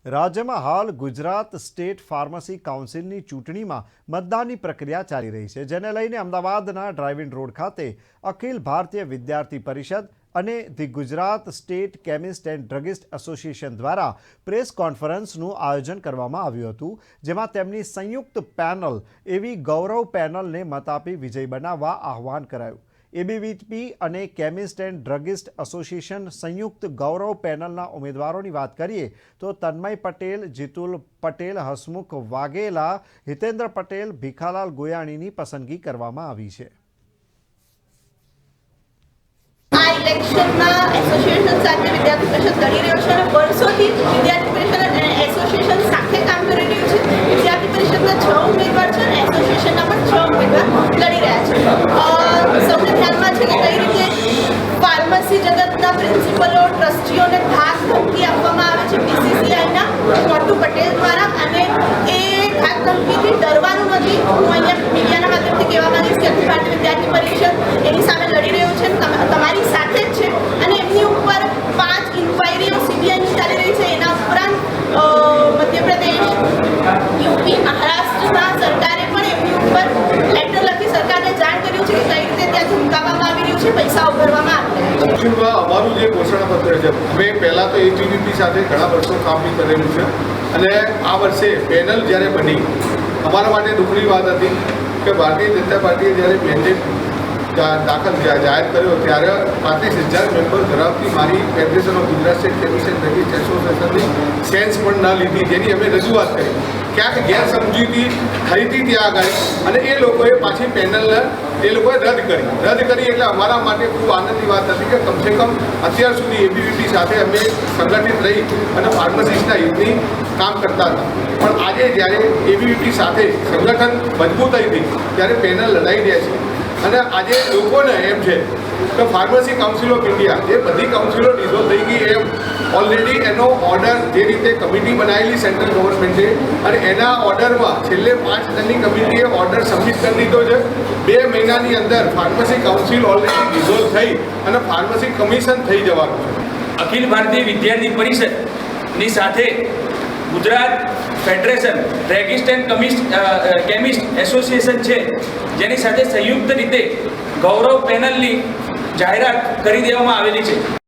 રાજ્યમાં હાલ Gujarat state pharmacy કાઉન્સિલની ચૂંટણીમાં મતદાનની પ્રક્રિયા ચાલી રહી છે, જેને લઈને અમદાવાદના ડ્રાઇવિંગ રોડ ખાતે અખિલ ભારતીય વિદ્યાર્થી પરિષદ અને the Gujarat state chemist and druggist association દ્વારા પ્રેસ કોન્ફરન્સનું આયોજન કરવામાં આવ્યું હતું, જેમાં તેમની સંયુક્ત પેનલ એવી ગૌરવ પેનલને મત આપી વિજય બનાવવા આહ્વાન કરાયું। એબીવીપી અને કેમિસ્ટ એન્ડ ડ્રગિસ્ટ એસોસિએશન સંયુક્ત ગૌરવ પેનલના ઉમેદવારોની વાત કરીએ તો તન્મય પટેલ, જીતુલ પટેલ, હસમુખ વાઘેલા, હિતેન્દ્ર પટેલ, ભીખાલાલ ગોયાણીની પસંદગી કરવામાં આવી છે। આ ઇલેક્શનમાં એસોસિએશન સાથે વિદ્યાર્થી પરિષદ લડી રહ્યો છે અને વર્ષોથી વિદ્યાર્થી પરિષદ અને એસોસિએશન સાથે કામ કરી રહ્યું છે। વિદ્યાર્થી પરિષદના 6 ઉમેદવાર છે અને એસોસિએશનના પણ 6 ઉમેદવાર લડી રહ્યા છે। સૌને ધ્યાનમાં છે કે કઈ રીતે ફાર્મસી જગતના પ્રિન્સિપલો, ટ્રસ્ટીઓને ધાક ધમકી આપવામાં આવે છે બીસીસીઆઈના મોટુ પટેલ દ્વારા, અને એ ધાક ધમકીથી ડરવાનું નથી। હું અહીંયા મીડિયાના માધ્યમથી કહેવા માંગીશ કે અખિલ ભારતીય વિદ્યાર્થી પરિષદ એની સામે લડી રહ્યું છે, તમારી સાથે જ છે, અને એમની ઉપર 5 ઇન્ક્વાયરીઓ સીબીઆઈની ચાલી રહી છે। એના ઉપરાંત મધ્યપ્રદેશ, યુપી, મહારાષ્ટ્રના સરકારે પણ એમની ઉપર લેટર લખી સરકારને જાણ કર્યું છે કે કઈ રીતે ત્યાં ધમકાવવામાં આવી રહ્યું છે, પૈસાઓ ભરવામાં આવી રહ્યા છે। અમારું જે ઘોષણાપત્ર છે, અમે પહેલાં તો એબીવીપી સાથે ઘણા વર્ષો કામ બી કરેલું છે, અને આ વર્ષે પેનલ જ્યારે બની અમારા માટે દુઃખની વાત હતી કે ભારતીય જનતા પાર્ટીએ જ્યારે મેન્ડેટ દાખલ જાહેર કર્યો ત્યારે 35,000 મેમ્બર ધરાવતી મારી federation of Gujarat state chemist and druggist એસોસિએશનની સેન્સ પણ ના લીધી, જેની અમે રજૂઆત કરી। ક્યાંક ગેરસમજૂતી થઈ હતી ત્યાં આગળ, અને એ લોકોએ પાછી પેનલને એ લોકોએ રદ કરી। એટલે અમારા માટે ખૂબ આનંદની વાત હતી કે કમસે કમ અત્યાર સુધી એબીવીપી સાથે અમે સંગઠિત રહી અને ફાર્માસિસ્ટના હિતની કામ કરતા હતા, પણ આજે જ્યારે એબીવીપી સાથે સંગઠન મજબૂતાઈ થઈ ત્યારે પેનલ લડાઈ રહ્યા છે। અને આજે લોકોને એમ છે કે ફાર્મસી કાઉન્સિલ ઓફ ઇન્ડિયા જે બધી કાઉન્સિલો ડિઝોલ્વ થઈ ગઈ, એમ ઓલરેડી એનો ઓર્ડર જે રીતે કમિટી બનાવેલી સેન્ટ્રલ ગવર્મેન્ટે, અને એના ઓર્ડરમાં છેલ્લે 5 જણની કમિટીએ ઓર્ડર સબમિટ કરી દીધો છે। 2 મહિનાની અંદર ફાર્મસી કાઉન્સિલ ઓલરેડી ડિઝોલ્વ થઈ અને ફાર્મસી કમિશન થઈ જવાનું છે। અખિલ ભારતીય વિદ્યાર્થી પરિષદની સાથે Gujarat federation druggist and chemist association છે, જેની સાથે સંયુક્ત રીતે ગૌરવ પેનલની જાહેરાત કરી દેવામાં આવેલી છે।